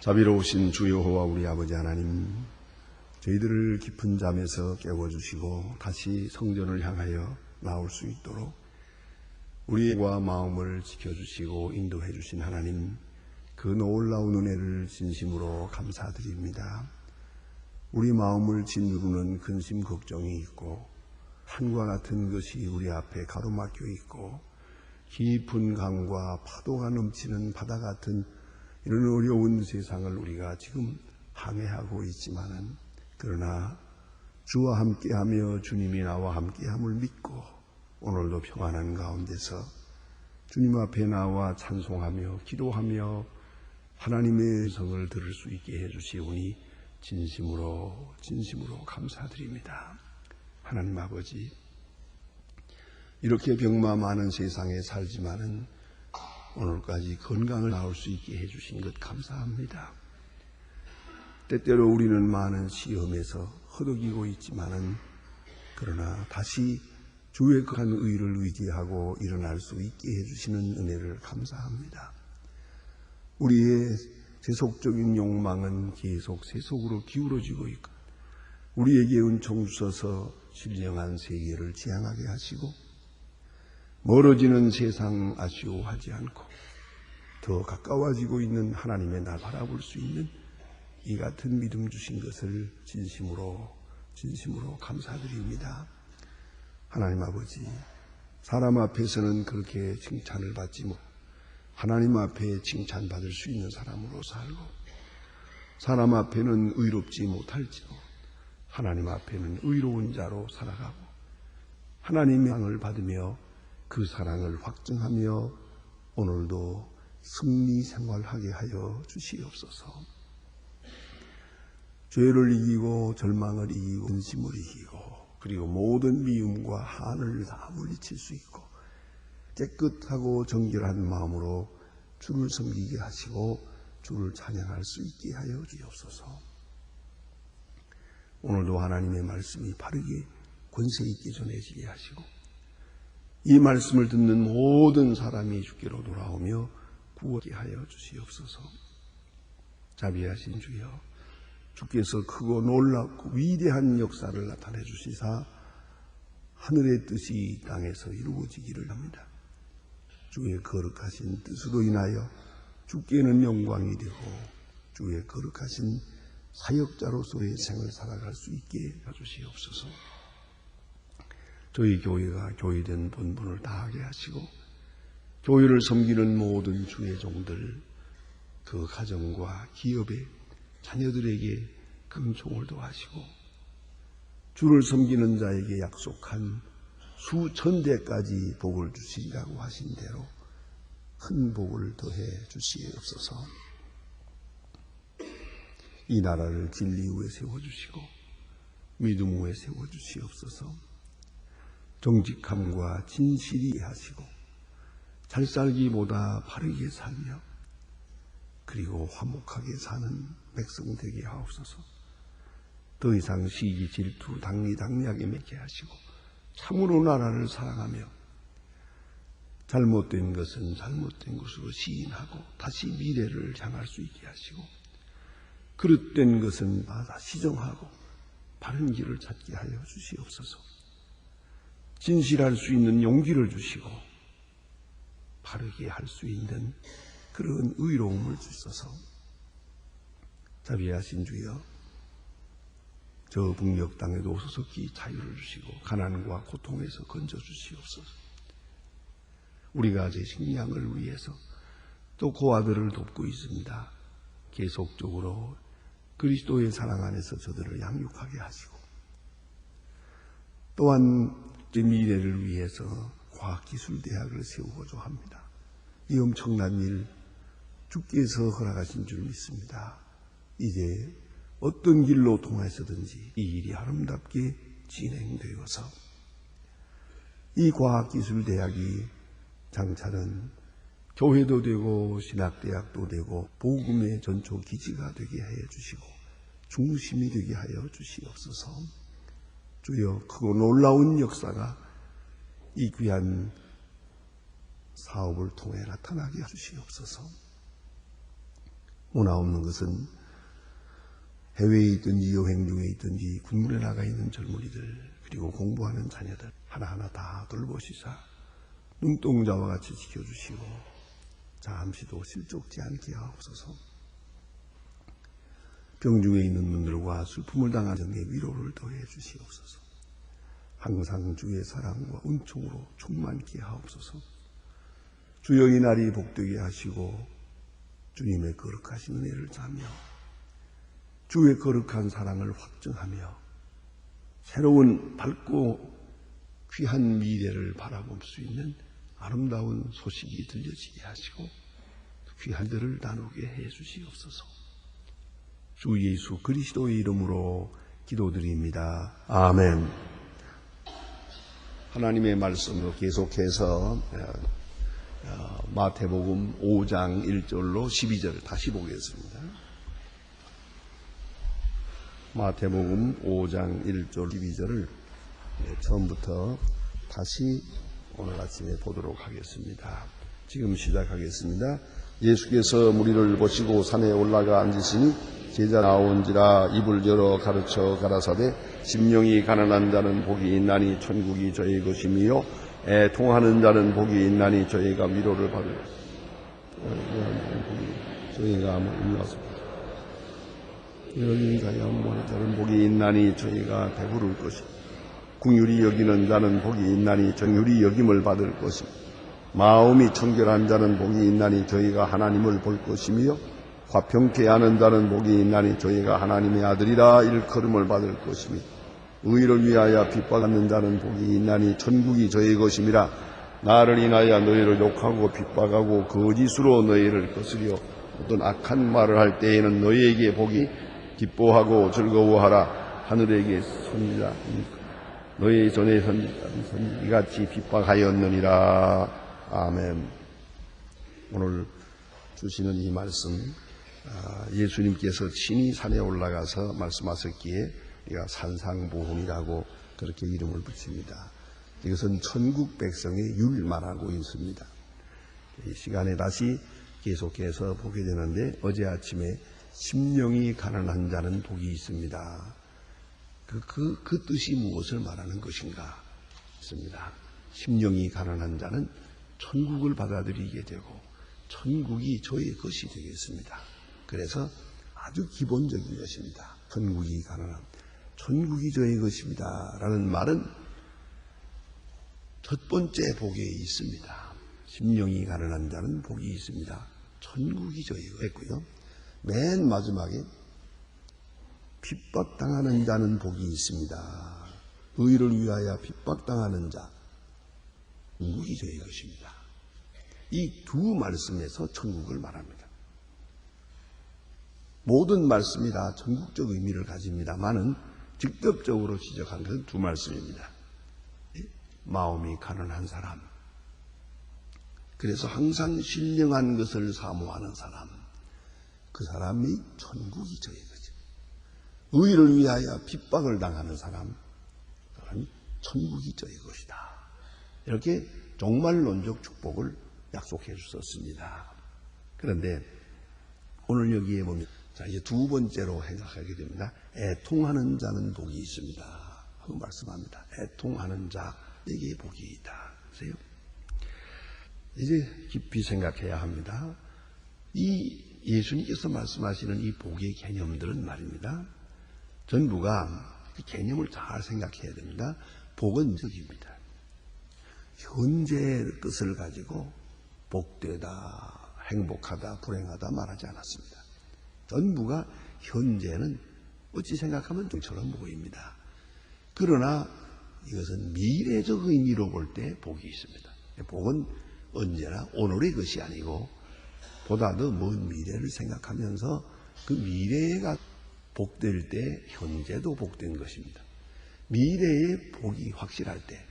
자비로우신 주 여호와 우리 아버지 하나님, 저희들을 깊은 잠에서 깨워주시고 다시 성전을 향하여 나올 수 있도록 우리와 마음을 지켜주시고 인도해 주신 하나님, 그 놀라운 은혜를 진심으로 감사드립니다. 우리 마음을 짓누르는 근심 걱정이 있고 한과 같은 것이 우리 앞에 가로막혀 있고 깊은 강과 파도가 넘치는 바다 같은 이런 어려운 세상을 우리가 지금 항해하고 있지만은, 그러나 주와 함께하며 주님이 나와 함께함을 믿고 오늘도 평안한 가운데서 주님 앞에 나와 찬송하며 기도하며 하나님의 성을 들을 수 있게 해주시오니 진심으로 감사드립니다. 하나님 아버지, 이렇게 병마 많은 세상에 살지만은 오늘까지 건강을 나올 수 있게 해주신 것 감사합니다. 때때로 우리는 많은 시험에서 허덕이고 있지만은, 그러나 다시 주의 거룩한 의를 의지하고 일어날 수 있게 해주시는 은혜를 감사합니다. 우리의 세속적인 욕망은 계속 세속으로 기울어지고 있고, 우리에게 은총 주셔서 신령한 세계를 지향하게 하시고 멀어지는 세상 아쉬워하지 않고 더 가까워지고 있는 하나님의 날 바라볼 수 있는 이 같은 믿음 주신 것을 진심으로 감사드립니다. 하나님 아버지, 사람 앞에서는 그렇게 칭찬을 받지 못, 하나님 앞에 칭찬받을 수 있는 사람으로 살고, 사람 앞에는 의롭지 못할지도 하나님 앞에는 의로운 자로 살아가고, 하나님의 사랑을 받으며 그 사랑을 확증하며 오늘도 승리 생활하게 하여 주시옵소서. 죄를 이기고 절망을 이기고 근심을 이기고 그리고 모든 미움과 한을 다 물리칠 수 있고 깨끗하고 정결한 마음으로 주를 섬기게 하시고 주를 찬양할 수 있게 하여 주옵소서. 오늘도 하나님의 말씀이 바르게 권세 있게 전해지게 하시고 이 말씀을 듣는 모든 사람이 주께로 돌아오며 구원하게 하여 주시옵소서. 자비하신 주여, 주께서 크고 놀랍고 위대한 역사를 나타내 주시사 하늘의 뜻이 이 땅에서 이루어지기를 합니다. 주의 거룩하신 뜻으로 인하여 주께는 영광이 되고 주의 거룩하신 사역자로서의 생을 살아갈 수 있게 해주시옵소서. 저희 교회가 교회된 본분을 다하게 하시고 교회를 섬기는 모든 주의 종들, 그 가정과 기업의 자녀들에게 금총을 더하시고 주를 섬기는 자에게 약속한 수천대까지 복을 주시리라고 하신 대로 큰 복을 더해 주시옵소서. 이 나라를 진리 위에 세워주시고 믿음 위에 세워주시옵소서. 정직함과 진실이 하시고 잘살기보다 바르게 살며 그리고 화목하게 사는 백성 되게 하옵소서. 더 이상 시기 질투 당리 당략에 맺게 하시고 참으로 나라를 사랑하며 잘못된 것은 잘못된 것으로 시인하고 다시 미래를 향할 수 있게 하시고 그릇된 것은 다 시정하고 바른 길을 찾게 하여 주시옵소서. 진실할 수 있는 용기를 주시고 바르게 할 수 있는 그런 의로움을 주셔서 자비하신 주여, 저 북녘 땅에도 소속히 자유를 주시고 가난과 고통에서 건져주시옵소서. 우리가 제 식량을 위해서 또 고아들을 돕고 있습니다. 계속적으로 그리스도의 사랑 안에서 저들을 양육하게 하시고 또한 제 미래를 위해서 과학기술대학을 세우고자 합니다. 이 엄청난 일 주께서 허락하신 줄 믿습니다. 이제 어떤 길로 통해서든지 이 일이 아름답게 진행되어서 이 과학기술대학이 장차는 교회도 되고 신학대학도 되고 복음의 전초기지가 되게 하여 주시고 중심이 되게 하여 주시옵소서. 주여, 크고 놀라운 역사가 이 귀한 사업을 통해 나타나게 해주시옵소서. 문화 없는 것은 해외에 있든지 여행 중에 있든지 군문에 나가 있는 젊은이들 그리고 공부하는 자녀들 하나하나 다 돌보시사 눈동자와 같이 지켜주시고 잠시도 실족지 않게 하옵소서. 병중에 있는 분들과 슬픔을 당한 자의 위로를 더해 주시옵소서. 항상 주의 사랑과 은총으로 충만케 하옵소서. 주여 이 날이 복되게 하시고 주님의 거룩하신 은혜를 자며 주의 거룩한 사랑을 확증하며 새로운 밝고 귀한 미래를 바라볼 수 있는 아름다운 소식이 들려지게 하시고 귀한 들을 나누게 해 주시옵소서. 주 예수 그리스도의 이름으로 기도드립니다. 아멘. 하나님의 말씀으로 계속해서 마태복음 5장 1절로 12절 다시 보겠습니다. 마태복음 5장 1절 12절을 처음부터 다시 오늘 아침에 보도록 하겠습니다. 지금 시작하겠습니다. 예수께서 무리를 보시고 산에 올라가 앉으시니 제자 나온지라 입을 열어 가르쳐 가라사대 심령이 가난한 자는 복이 있나니 천국이 저희 것이며 애통하는 자는 복이 있나니 저희가 위로를 받을 저희가 일어났습니다. 이런 자는 복이 있나니 저희가 배부를 것이 긍휼히 여기는 자는 복이 있나니 정휼히 여김을 받을 것이 마음이 청결한 자는 복이 있나니 저희가 하나님을 볼 것이며 화평케 하는 자는 복이 있나니 저희가 하나님의 아들이라 일컬음을 받을 것이며 의를 위하여 핍박하는 자는 복이 있나니 천국이 저희 것임이라. 나를 인하여 너희를 욕하고 핍박하고 거짓으로 너희를 거스려 어떤 악한 말을 할 때에는 너희에게 복이 기뻐하고 즐거워하라. 하늘에게 섭니다. 너희 전에 선지자들이 이같이 핍박하였느니라. 아멘. 오늘 주시는 이 말씀 예수님께서 친히 산에 올라가서 말씀하셨기에 우리가 산상보훈이라고 그렇게 이름을 붙입니다. 이것은 천국 백성의 율 말하고 있습니다. 이 시간에 다시 계속해서 보게 되는데 어제 아침에 심령이 가난한 자는 복이 있습니다. 그 뜻이 무엇을 말하는 것인가 있습니다. 심령이 가난한 자는 천국을 받아들이게 되고 천국이 저의 것이 되겠습니다. 그래서 아주 기본적인 것입니다. 천국이 가난한 천국이 저의 것입니다 라는 말은 첫 번째 복에 있습니다. 심령이 가난한 자는 복이 있습니다. 천국이 저의 것이고요. 맨 마지막에 핍박당하는 자는 복이 있습니다. 의를 위하여 핍박당하는 자 천국이 저의 것입니다. 이 두 말씀에서 천국을 말합니다. 모든 말씀이 다 전국적 의미를 가집니다만은 직접적으로 지적한 것은 두 말씀입니다. 마음이 가난한 사람, 그래서 항상 신령한 것을 사모하는 사람, 그 사람이 천국이 저의 거죠. 의를 위하여 핍박을 당하는 사람이 천국이 저의 것이다. 이렇게 종말론적 축복을 약속해 주셨습니다. 그런데 오늘 여기에 보면 이제 두 번째로 생각하게 됩니다. 애통하는 자는 복이 있습니다 하고 말씀합니다. 애통하는 자에게 복이 있다. 그래요? 이제 깊이 생각해야 합니다. 이 예수님께서 말씀하시는 이 복의 개념들은 말입니다. 전부가 개념을 잘 생각해야 됩니다. 복은 적입니다. 현재의 뜻을 가지고 복되다, 행복하다, 불행하다 말하지 않았습니다. 전부가 현재는 어찌 생각하면 좀처럼 보입니다. 그러나 이것은 미래적 의미로 볼 때 복이 있습니다. 복은 언제나 오늘의 것이 아니고 보다 더 먼 미래를 생각하면서 그 미래가 복될 때 현재도 복된 것입니다. 미래의 복이 확실할 때,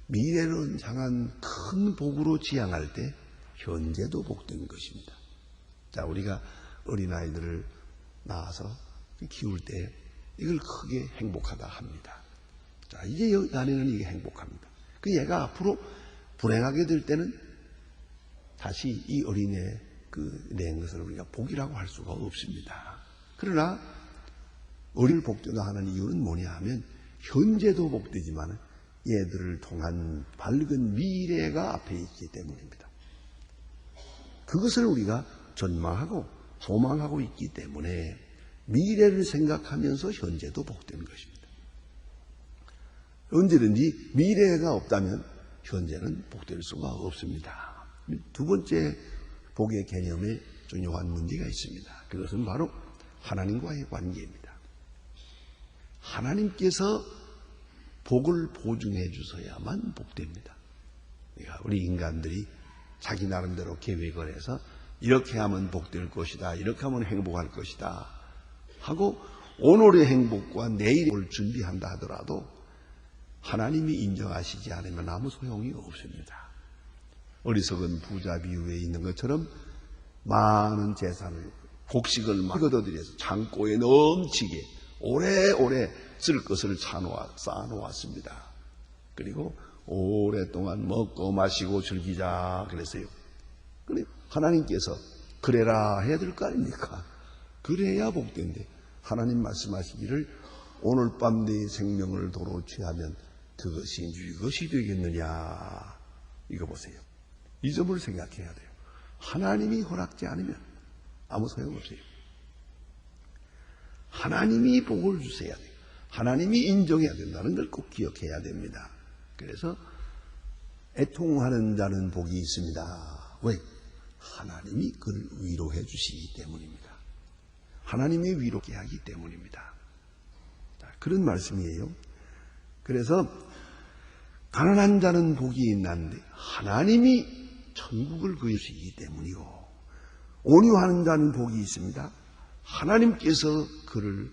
미래를 향한 큰 복으로 지향할 때 현재도 복된 것입니다. 자, 우리가 어린아이들을 낳아서 키울 때 이걸 크게 행복하다 합니다. 자, 이제 여기 안에는 이게 행복합니다. 그 얘가 앞으로 불행하게 될 때는 다시 이 어린애 낸 것을 우리가 복이라고 할 수가 없습니다. 그러나 우리를 복되다 하는 이유는 뭐냐 하면 현재도 복되지만 얘들을 통한 밝은 미래가 앞에 있기 때문입니다. 그것을 우리가 전망하고 소망하고 있기 때문에 미래를 생각하면서 현재도 복되는 것입니다. 언제든지 미래가 없다면 현재는 복될 수가 없습니다. 두 번째 복의 개념에 중요한 문제가 있습니다. 그것은 바로 하나님과의 관계입니다. 하나님께서 복을 보증해 주셔야만 복됩니다. 그러니까 우리 인간들이 자기 나름대로 계획을 해서 이렇게 하면 복될 것이다, 이렇게 하면 행복할 것이다 하고 오늘의 행복과 내일을 준비한다 하더라도 하나님이 인정하시지 않으면 아무 소용이 없습니다. 어리석은 부자 비유에 있는 것처럼 많은 재산을 곡식을 막 걷어들여서 창고에 넘치게 오래오래 쓸 것을 쌓아놓았습니다. 그리고 오랫동안 먹고 마시고 즐기자 그랬어요. 그래 하나님께서 그래라 해야 될 거 아닙니까? 그래야 복된데 하나님 말씀하시기를 오늘 밤 네 생명을 도로 취하면 그것이 네 것이 되겠느냐. 이거 보세요. 이 점을 생각해야 돼요. 하나님이 허락지 않으면 아무 소용없어요. 하나님이 복을 주셔야 돼요. 하나님이 인정해야 된다는 걸 꼭 기억해야 됩니다. 그래서 애통하는 자는 복이 있습니다. 왜? 하나님이 그를 위로해 주시기 때문입니다. 하나님이 위로하게 하기 때문입니다. 그런 말씀이에요. 그래서 가난한 자는 복이 있는데 하나님이 천국을 그리시기 때문이고 온유하는 자는 복이 있습니다. 하나님께서 그를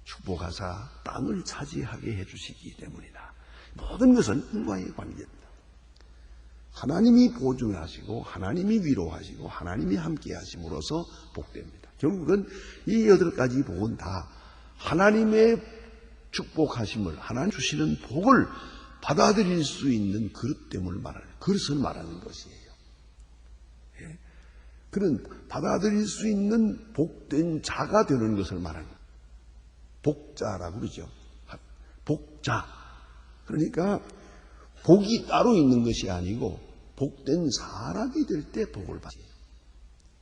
축복하사 땅을 차지하게 해주시기 때문이다. 모든 것은 하나님과의 관계입니다. 하나님이 보증하시고 하나님이 위로하시고 하나님이 함께 하심으로써 복됩니다. 결국은 이 8가지 복은 다 하나님의 축복하심을 하나님 주시는 복을 받아들일 수 있는 그릇됨을 말하는 그릇을 말하는 것이에요. 예? 그런 받아들일 수 있는 복된 자가 되는 것을 말하는 거예요. 복자라고 그러죠. 복자. 그러니까 복이 따로 있는 것이 아니고 복된 사람이 될 때 복을 받아요.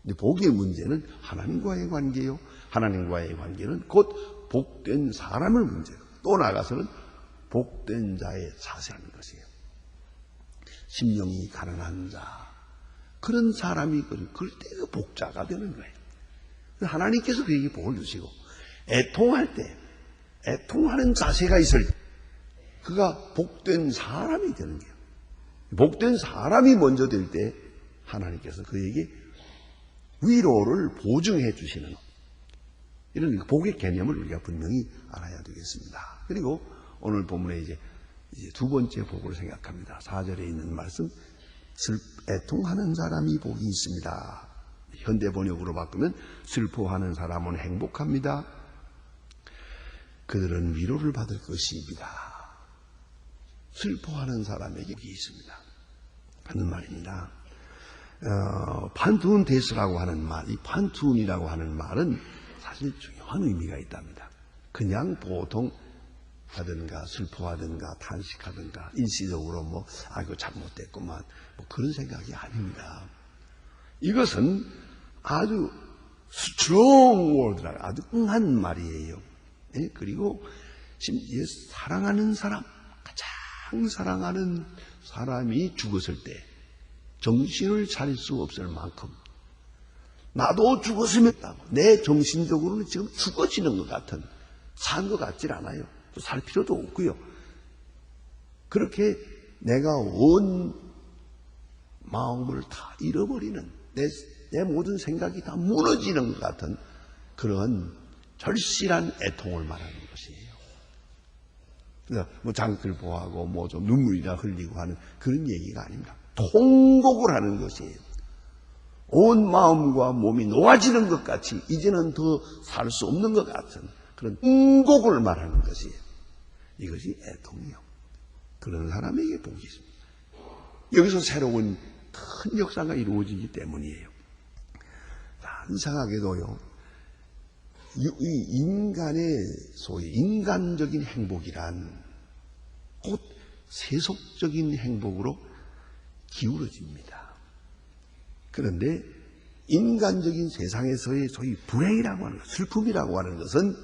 근데 복의 문제는 하나님과의 관계요. 하나님과의 관계는 곧 복된 사람을 문제로 또 나가서는 복된 자의 자세라는 것이에요. 심령이 가난한 자 그런 사람이 그럴 때 그 복자가 되는 거예요. 하나님께서 그에게 복을 주시고 애통할 때 애통하는 자세가 있을 때 그가 복된 사람이 되는 거예요. 복된 사람이 먼저 될 때 하나님께서 그에게 위로를 보증해 주시는 이런 복의 개념을 우리가 분명히 알아야 되겠습니다. 그리고 오늘 본문에 이제 두 번째 복을 생각합니다. 4절에 있는 말씀, 애통하는 사람이 복이 있습니다. 현대 번역으로 바꾸면 슬퍼하는 사람은 행복합니다. 그들은 위로를 받을 것입니다. 슬퍼하는 사람에게 복이 있습니다. 하는 말입니다. 판투운 데스라고 하는 말, 이 판투운이라고 하는 말은 사실 중요한 의미가 있답니다. 그냥 보통 하든가 슬퍼하든가 탄식하든가 일시적으로 이거 잘못됐구만 그런 생각이 아닙니다. 이것은 아주 strong word라 아주 강한 말이에요. 예? 그리고 심지어 사랑하는 사람, 가장 사랑하는 사람이 죽었을 때 정신을 차릴 수 없을 만큼 나도 죽었으면 내 정신적으로는 지금 죽어지는 것 같은 산 것 같질 않아요. 살 필요도 없고요. 그렇게 내가 온 마음을 다 잃어버리는 내 모든 생각이 다 무너지는 것 같은 그런 절실한 애통을 말하는 것이에요. 그래서 장틀보하고 좀 눈물이나 흘리고 하는 그런 얘기가 아닙니다. 통곡을 하는 것이에요. 온 마음과 몸이 놓아지는 것 같이 이제는 더 살 수 없는 것 같은 그런 통곡을 말하는 것이에요. 이것이 애통이요. 그런 사람에게 복이 있습니다. 여기서 새로운 큰 역사가 이루어지기 때문이에요. 이상하게도요, 이 인간의 소위 인간적인 행복이란 곧 세속적인 행복으로 기울어집니다. 그런데 인간적인 세상에서의 소위 불행이라고 하는 것, 슬픔이라고 하는 것은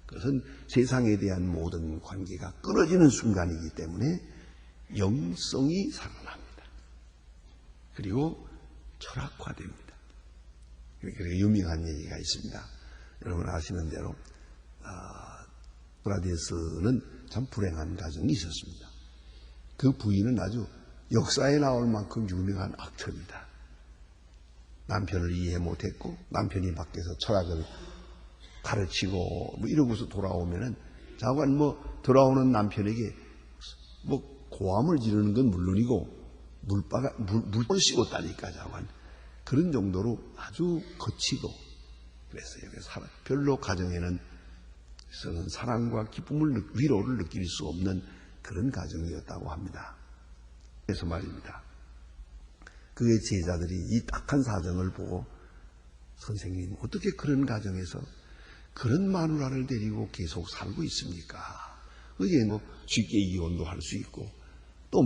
그것은 세상에 대한 모든 관계가 끊어지는 순간이기 때문에 영성이 살아납니다. 그리고 철학화됩니다. 그렇게 유명한 얘기가 있습니다. 여러분 아시는 대로 소크라테스는 참 불행한 가정이 있었습니다. 그 부인은 아주 역사에 나올 만큼 유명한 악처입니다. 남편을 이해 못했고 남편이 밖에서 철학을 가르치고 뭐 이러고서 돌아오면은 자관 돌아오는 남편에게 고함을 지르는 건 물론이고 물을 씌웠다니까 자관. 그런 정도로 아주 거치고 그랬어요. 별로 가정에는 사랑과 기쁨을 위로를 느낄 수 없는 그런 가정이었다고 합니다. 그래서 말입니다. 그의 제자들이 이 딱한 사정을 보고 선생님 어떻게 그런 가정에서 그런 마누라를 데리고 계속 살고 있습니까? 그게 쉽게 이혼도 할 수 있고 또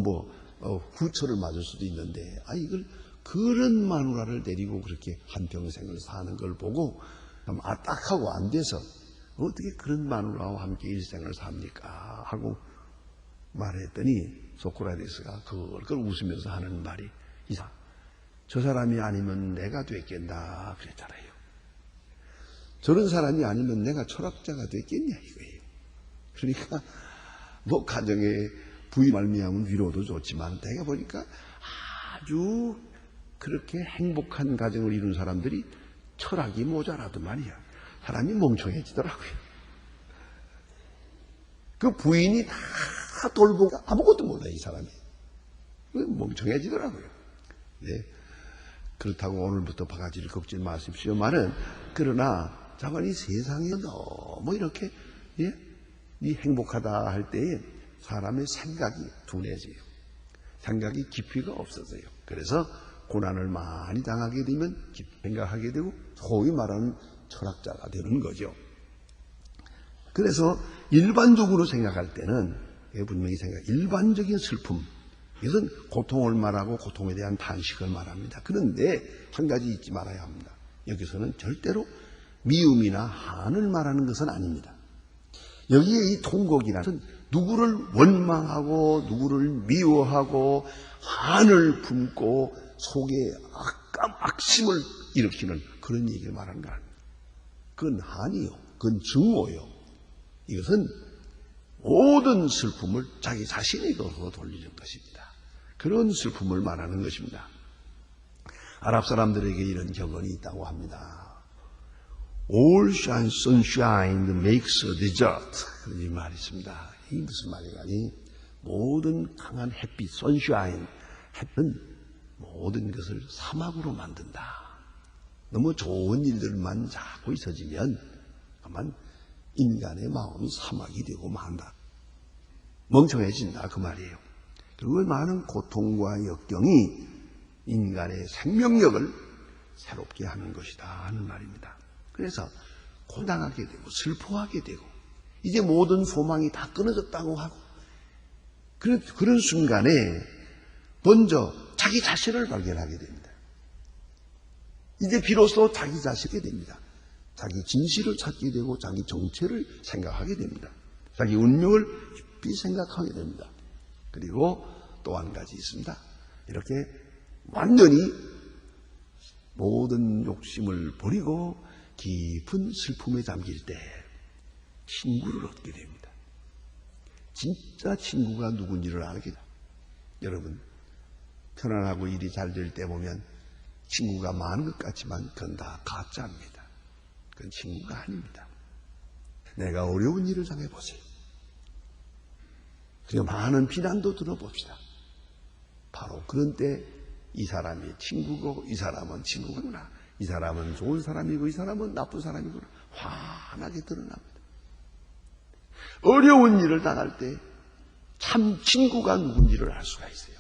후처를 맞을 수도 있는데 이걸 그런 마누라를 데리고 그렇게 한평생을 사는 걸 보고 딱하고 안 돼서 어떻게 그런 마누라와 함께 일생을 삽니까? 하고 말했더니 소크라테스가 그걸 웃으면서 하는 말이 저 사람이 아니면 내가 됐겠나 그랬잖아요. 저런 사람이 아니면 내가 철학자가 됐겠냐 이거예요. 그러니까 가정에 부인 말미암은 위로도 좋지만 내가 보니까 아주 그렇게 행복한 가정을 이룬 사람들이 철학이 모자라도 말이야. 사람이 멍청해지더라고요. 그 부인이 다 돌보고 아무것도 몰라요, 이 사람이. 멍청해지더라고요. 네. 그렇다고 오늘부터 바가지를 꺾지 마십시오만은 그러나 자관이 세상에 너무 이렇게 이 행복하다 할 때에 사람의 생각이 둔해져요. 생각이 깊이가 없어져요. 그래서 고난을 많이 당하게 되면 생각하게 되고 소위 말하는 철학자가 되는 거죠. 그래서 일반적으로 생각할 때는 분명히 일반적인 슬픔 이것은 고통을 말하고 고통에 대한 탄식을 말합니다. 그런데 한 가지 잊지 말아야 합니다. 여기서는 절대로 미움이나 한을 말하는 것은 아닙니다. 여기에 이 통곡이라는 것은 누구를 원망하고 누구를 미워하고 한을 품고 속에 악심을 일으키는 그런 얘기를 말하는 거 아닙니다. 그건 한이요. 그건 증오요. 이것은 모든 슬픔을 자기 자신에게로 돌리는 것입니다. 그런 슬픔을 말하는 것입니다. 아랍 사람들에게 이런 격언이 있다고 합니다. All sunshine makes a desert. 그런 이 말이 있습니다. 이게 무슨 말이냐니 모든 강한 햇빛, sunshine, 햇빛은 모든 것을 사막으로 만든다. 너무 좋은 일들만 자꾸 있어지면 아마 인간의 마음이 사막이 되고 만다. 멍청해진다 그 말이에요. 그리고 많은 고통과 역경이 인간의 생명력을 새롭게 하는 것이다 하는 말입니다. 그래서 고단하게 되고 슬퍼하게 되고 이제 모든 소망이 다 끊어졌다고 하고 그런 순간에 먼저 자기 자신을 발견하게 됩니다. 이제 비로소 자기 자신이 됩니다. 자기 진실을 찾게 되고 자기 정체를 생각하게 됩니다. 자기 운명을 깊이 생각하게 됩니다. 그리고 또 한 가지 있습니다. 이렇게 완전히 모든 욕심을 버리고 깊은 슬픔에 잠길 때 친구를 얻게 됩니다. 진짜 친구가 누군지를 알게 됩니다. 여러분 편안하고 일이 잘 될 때 보면 친구가 많은 것 같지만 그건 다 가짜입니다. 그건 친구가 아닙니다. 내가 어려운 일을 당해보세요. 그리고 많은 비난도 들어봅시다. 바로 그런 때 이 사람이 친구고 이 사람은 친구구나. 이 사람은 좋은 사람이고 이 사람은 나쁜 사람이구나. 환하게 드러납니다. 어려운 일을 당할 때 참 친구가 누군지를 알 수가 있어요.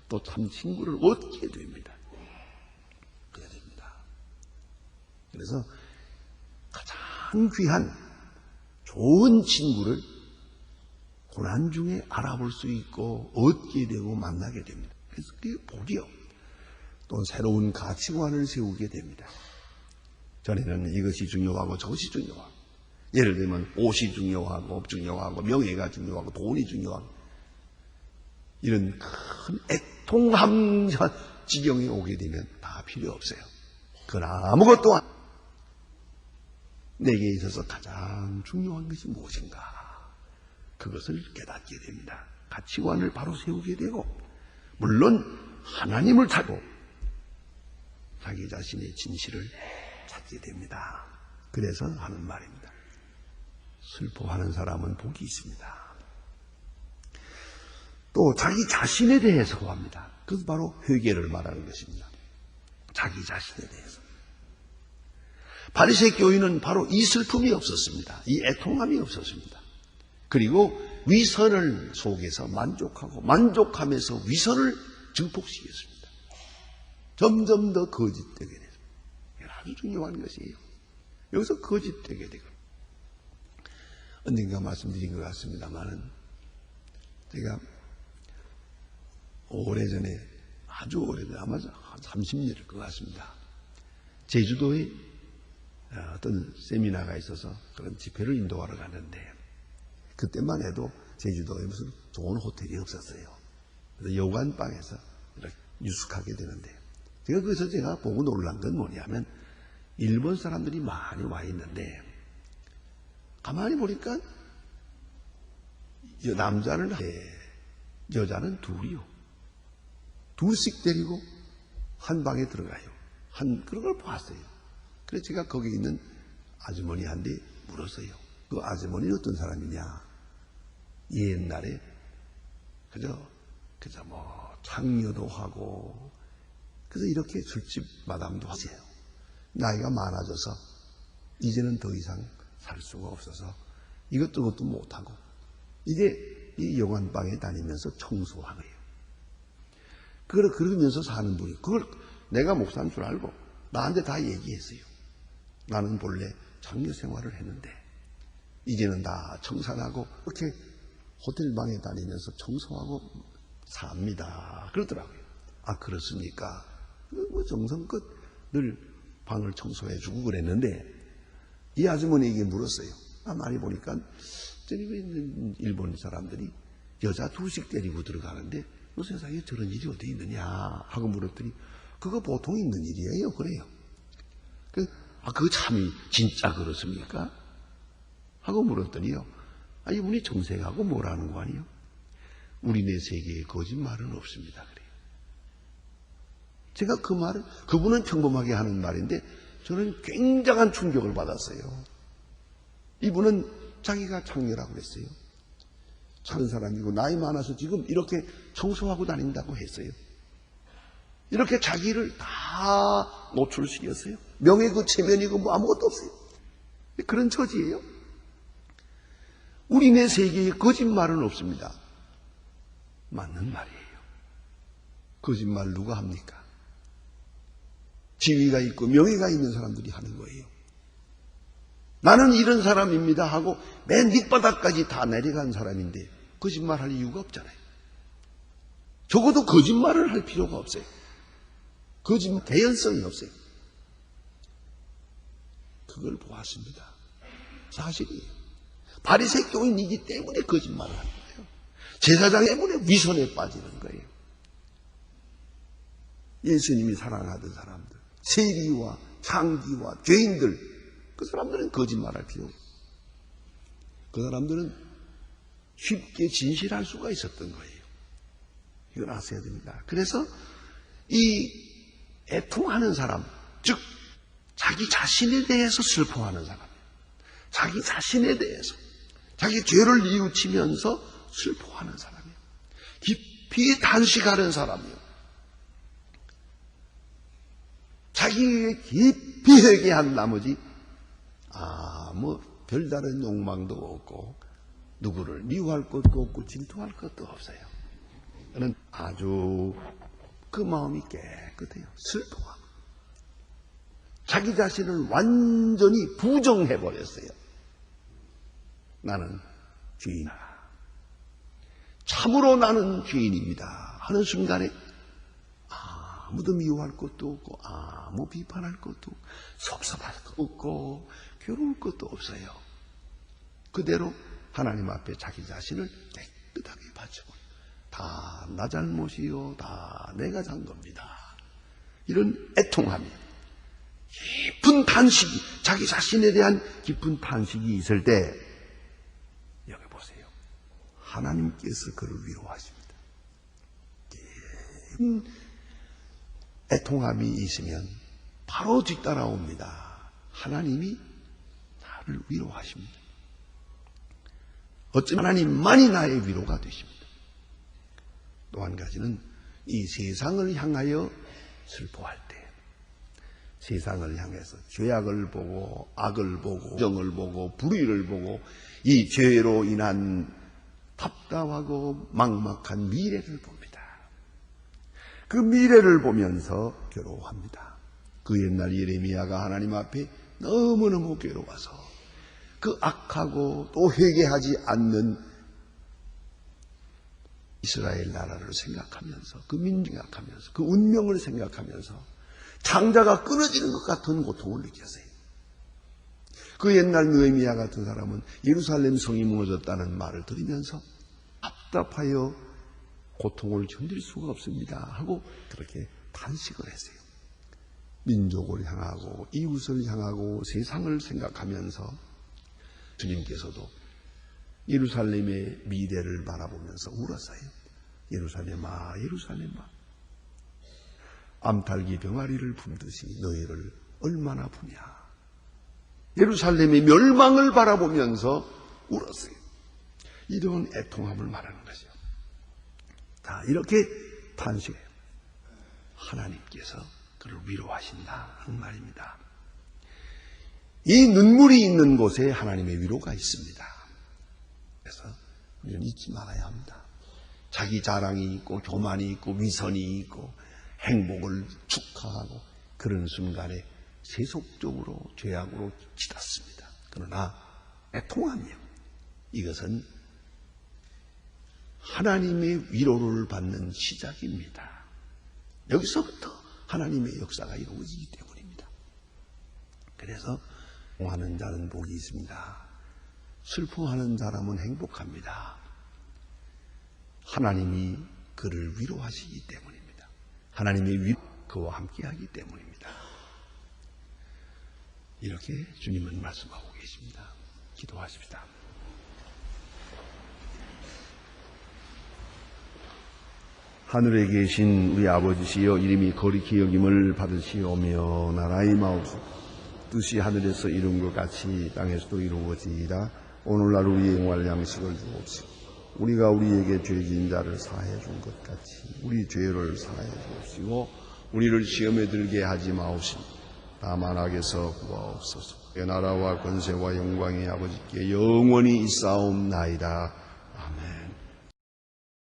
또 참 친구를 얻게 됩니다. 그래야 됩니다. 그래서 가장 귀한 좋은 친구를 고난 중에 알아볼 수 있고 얻게 되고 만나게 됩니다. 그래서 그게 복이요. 또 새로운 가치관을 세우게 됩니다. 전에는 이것이 중요하고 저것이 중요하고, 예를 들면 옷이 중요하고 업 중요하고 명예가 중요하고 돈이 중요하고, 이런 큰 애통함 지경에 오게 되면 다 필요 없어요. 그건 아무것도 내게 있어서 가장 중요한 것이 무엇인가, 그것을 깨닫게 됩니다. 가치관을 바로 세우게 되고, 물론 하나님을 찾고 자기 자신의 진실을 찾게 됩니다. 그래서 하는 말입니다. 슬퍼하는 사람은 복이 있습니다. 또 자기 자신에 대해서 합니다. 그것은 바로 회개를 말하는 것입니다. 자기 자신에 대해서. 바리새 교인은 바로 이 슬픔이 없었습니다. 이 애통함이 없었습니다. 그리고 위선을 속에서 만족하고 만족하면서 위선을 증폭시켰습니다. 점점 더 거짓되게 됐습니다. 이건 아주 중요한 것이에요. 여기서 거짓되게 되고, 언젠가 말씀드린 것 같습니다만은, 제가 오래전에, 아주 오래전에, 아마 한 30년일 것 같습니다. 제주도에 어떤 세미나가 있어서 그런 집회를 인도하러 갔는데, 그때만 해도 제주도에 무슨 좋은 호텔이 없었어요. 그래서 여관방에서 이렇게 유숙하게 되는데, 제가 보고 놀란 건 뭐냐면, 일본 사람들이 많이 와 있는데, 가만히 보니까 남자는 여자는 둘이요. 둘씩 데리고 한 방에 들어가요. 그런 걸 봤어요. 그래서 제가 거기 있는 아주머니한테 물었어요. 그 아주머니는 어떤 사람이냐? 옛날에 그저 뭐 창녀도 하고, 그래서 이렇게 술집 마담도 하세요. 나이가 많아져서 이제는 더 이상 살 수가 없어서 이것도 그것도 못하고 이제 이 여관방에 다니면서 청소하고요. 그러면서 사는 분이, 그걸 내가 목사인 줄 알고 나한테 다 얘기했어요. 나는 본래 장녀 생활을 했는데 이제는 다 청산하고 이렇게 호텔방에 다니면서 청소하고 삽니다. 그러더라고요. 아, 그렇습니까? 뭐 정성껏 늘 방을 청소해주고 그랬는데, 이 아주머니에게 물었어요. 많이 보니까 일본 사람들이 여자 둘씩 데리고 들어가는데 그 세상에 저런 일이 어디 있느냐 하고 물었더니, 그거 보통 있는 일이에요. 그래요. 그거 참이 진짜 그렇습니까? 하고 물었더니요, 이분이 정색하고 뭐라는 거 아니에요? 우리네 세계에 거짓말은 없습니다. 그래요. 제가 그 말을, 그분은 평범하게 하는 말인데 저는 굉장한 충격을 받았어요. 이분은 자기가 창녀라고 그랬어요. 작은 사람이고 나이 많아서 지금 이렇게 청소하고 다닌다고 했어요. 이렇게 자기를 다 노출시켰어요. 명예고 체면이고 뭐 아무것도 없어요. 그런 처지예요. 우리네 세계에 거짓말은 없습니다. 맞는 말이에요. 거짓말 누가 합니까? 지위가 있고 명예가 있는 사람들이 하는 거예요. 나는 이런 사람입니다 하고 맨 밑바닥까지 다 내려간 사람인데 거짓말할 이유가 없잖아요. 적어도 거짓말을 할 필요가 없어요. 거짓말 개연성이 없어요. 그걸 보았습니다. 사실이에요. 바리새 교인이기 때문에 거짓말을 하는 거예요. 제사장 때문에 위선에 빠지는 거예요. 예수님이 사랑하던 사람들, 세리와 창기와 죄인들, 그 사람들은 거짓말할 필요 없어요. 그 사람들은 쉽게 진실할 수가 있었던 거예요. 이걸 아셔야 됩니다. 그래서 이 애통하는 사람, 즉 자기 자신에 대해서 슬퍼하는 사람, 자기 자신에 대해서 자기 죄를 뉘우치면서 슬퍼하는 사람이에요. 깊이 단식하는 사람이에요. 자기에게 깊이 회개한 나머지 뭐 별다른 욕망도 없고 누구를 미워할 것도 없고 질투할 것도 없어요. 저는 아주 그 마음이 깨끗해요. 슬퍼하고 자기 자신을 완전히 부정해버렸어요. 나는 죄인이다. 참으로 나는 죄인입니다 하는 순간에 아무도 미워할 것도 없고 아무 비판할 것도 없고 섭섭할 것도 없고 괴로울 것도 없어요. 그대로 하나님 앞에 자기 자신을 깨끗하게 바쳐버려요. 다 나 잘못이요, 다 내가 잔 겁니다. 이런 애통함이, 깊은 탄식이, 자기 자신에 대한 깊은 탄식이 있을 때 여기 보세요. 하나님께서 그를 위로하십니다. 깊은 애통함이 있으면 바로 뒤따라옵니다. 하나님이 나를 위로하십니다. 어쩌면 하나님만이 나의 위로가 되십니다. 또 한 가지는 이 세상을 향하여 슬퍼할 때, 세상을 향해서 죄악을 보고 악을 보고 부정을 보고 불의를 보고 이 죄로 인한 답답하고 막막한 미래를 봅니다. 그 미래를 보면서 괴로워합니다. 그 옛날 예레미야가 하나님 앞에 너무너무 괴로워서 그 악하고 또 회개하지 않는 이스라엘 나라를 생각하면서 그 민족 생각하면서 그 운명을 생각하면서 장자가 끊어지는 것 같은 고통을 느꼈어요. 그 옛날 느헤미야 같은 사람은 예루살렘 성이 무너졌다는 말을 들으면서 답답하여 고통을 견딜 수가 없습니다 하고 그렇게 탄식을 했어요. 민족을 향하고 이웃을 향하고 세상을 생각하면서 주님께서도 예루살렘의 미래를 바라보면서 울었어요. 예루살렘아, 예루살렘아, 암탉이 병아리를 품듯이 너희를 얼마나 부냐. 예루살렘의 멸망을 바라보면서 울었어요. 이런 애통함을 말하는 것이요. 자, 이렇게 탄식해요. 하나님께서 그를 위로하신다 하는 말입니다. 이 눈물이 있는 곳에 하나님의 위로가 있습니다. 그래서 우리는 잊지 말아야 합니다. 자기 자랑이 있고 교만이 있고 위선이 있고 행복을 축하하고 그런 순간에 세속적으로 죄악으로 치닫습니다. 그러나 애통함이요, 이것은 하나님의 위로를 받는 시작입니다. 여기서부터 하나님의 역사가 이루어지기 때문입니다. 그래서 애통하는 자는 복이 있습니다. 슬퍼하는 사람은 행복합니다. 하나님이 그를 위로하시기 때문입니다. 하나님의 위로 그와 함께하기 때문입니다. 이렇게 주님은 말씀하고 계십니다. 기도하십시다. 하늘에 계신 우리 아버지시여, 이름이 거룩히 여김을 받으시오며 나라의 마옵소서. 뜻이 하늘에서 이룬 것 같이 땅에서도 이루어지이다. 오늘날 우리의 생활 양식을 주옵시고 우리가 우리에게 죄진 자를 사해 준 것 같이 우리 죄를 사해 주옵시고 우리를 시험에 들게 하지 마옵시고 다만 악에서 구하옵소서. 그 나라와 권세와 영광이 아버지께 영원히 있사옵나이다. 아멘.